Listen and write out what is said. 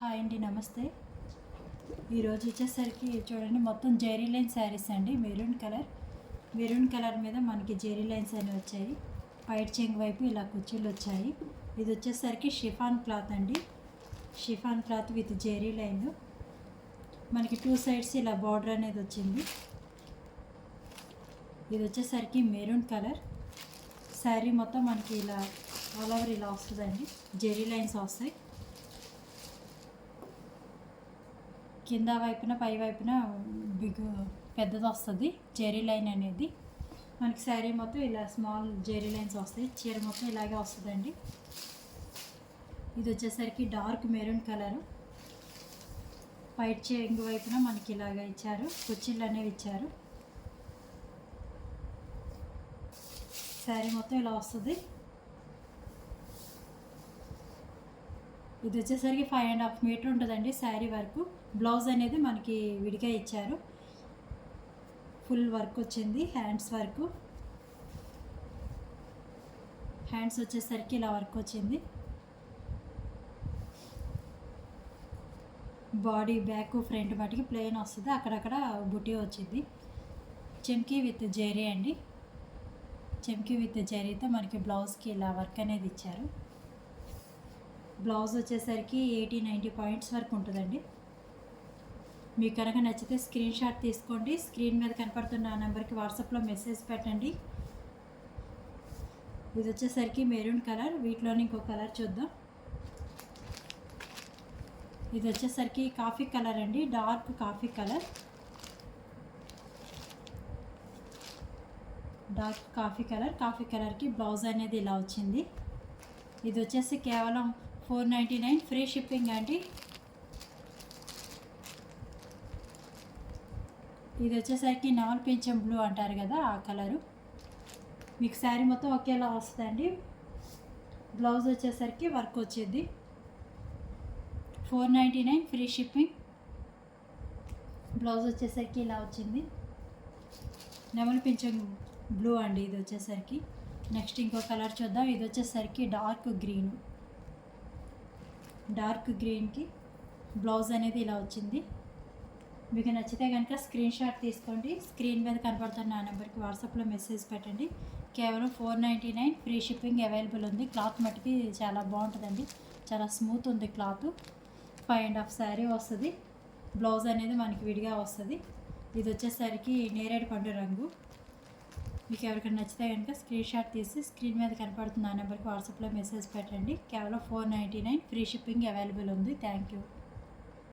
Hi అండి, నమస్తే. ఈరోజు వచ్చేసరికి చూడండి, మొత్తం జెరీ లైన్ శారీస్ అండి. మెరూన్ కలర్ మీద మనకి జెరీ లైన్స్ అనేవి వచ్చాయి. పైట్ చెంగు వైపు ఇలా కుర్చీలు వచ్చాయి. ఇది వచ్చేసరికి షిఫాన్ క్లాత్ అండి. Chiffon cloth with zari line. మనకి 2 సైడ్స్ ఇలా బార్డర్ అనేది వచ్చింది. ఇది వచ్చేసరికి మెరూన్ కలర్ శారీ. మొత్తం మనకి ఇలా ఆల్ ఓవర్ ఇలా వస్తుందండి. జెరీ లైన్స్ వస్తాయి. కింద వైపున పై వైపున పెద్దది వస్తుంది జెరీ లైన్ అనేది. మనకి శారీ మొత్తం ఇలా స్మాల్ జెరీ లైన్స్ వస్తాయి. చీర మొత్తం ఇలాగే వస్తుందండి. ఇది వచ్చేసరికి డార్క్ మెరూన్ కలరు. పైట్ చెంగు వైపున మనకి ఇలాగ ఇచ్చారు, కుర్చీలు అనేవి ఇచ్చారు. శారీ మొత్తం ఇలా వస్తుంది. ఇది వచ్చేసరికి 5.5 మీటర్ ఉంటుందండి శారీ వరకు. బ్లౌజ్ అనేది మనకి విడిగా ఇచ్చారు. ఫుల్ వర్క్ వచ్చింది. హ్యాండ్స్ వచ్చేసరికి ఇలా వర్క్ వచ్చింది. బాడీ బ్యాక్ ఫ్రంట్ మటుకి ప్లెయిన్ వస్తుంది. అక్కడక్కడ బుటీ వచ్చింది. చెమ్కీ విత్ జెరీ అండి. చెమ్కీ విత్ జెరీతో మనకి బ్లౌజ్కి ఇలా వర్క్ అనేది ఇచ్చారు. బ్లౌజ్ వచ్చేసరికి 80-90 పాయింట్స్ వరకు ఉంటుందండి. మీకు కనుక నచ్చితే స్క్రీన్ షాట్ తీసుకోండి. స్క్రీన్ మీద కనపడుతున్న ఆ నెంబర్కి వాట్సాప్లో మెసేజ్ పెట్టండి. ఇది వచ్చేసరికి మెరూన్ కలర్. వీటిలోని ఇంకో కలర్ చూద్దాం. ఇది వచ్చేసరికి కాఫీ కలర్ అండి, డార్క్ కాఫీ కలర్. కాఫీ కలర్కి బ్లౌజ్ అనేది ఇలా వచ్చింది. ఇది వచ్చేసి కేవలం 499 ఫ్రీ షిప్పింగ్ అండి. ఇది వచ్చేసరికి నవల్ పింఛం బ్లూ అంటారు కదా, ఆ కలరు. మీకు శారీ మొత్తం ఒకేలా వస్తుందండి. బ్లౌజ్ వచ్చేసరికి వర్క్ వచ్చింది. 499 ఫ్రీ షిప్పింగ్. బ్లౌజ్ వచ్చేసరికి ఇలా వచ్చింది. నవల్ పింఛం బ్లూ అండి ఇది వచ్చేసరికి. నెక్స్ట్ ఇంకో కలర్ చూద్దాం. ఇది వచ్చేసరికి డార్క్ గ్రీన్కి బ్లౌజ్ అనేది ఇలా వచ్చింది. మీకు నచ్చితే కనుక స్క్రీన్ షాట్ తీసుకోండి. స్క్రీన్ మీద కనపడుతున్న ఆ నెంబర్కి వాట్సాప్లో మెసేజ్ పెట్టండి. కేవలం 499 ఫ్రీ షిప్పింగ్ అవైలబుల్ ఉంది. క్లాత్ మటుకి చాలా బాగుంటుందండి. చాలా స్మూత్ ఉంది క్లాత్. 5.5 శారీ వస్తుంది. బ్లౌజ్ అనేది మనకి విడిగా వస్తుంది. ఇది వచ్చేసరికి నేరేడు పండు రంగు. మీకు ఎవరికైనా నచ్చితే కనుక స్క్రీన్ షాట్ తీసి స్క్రీన్ మీద కనపడుతున్న ఆ నెంబర్కి వాట్సాప్లో మెసేజ్ పెట్టండి. కేవలం 499 ఫ్రీ షిప్పింగ్ అవైలబుల్ ఉంది. Thank you.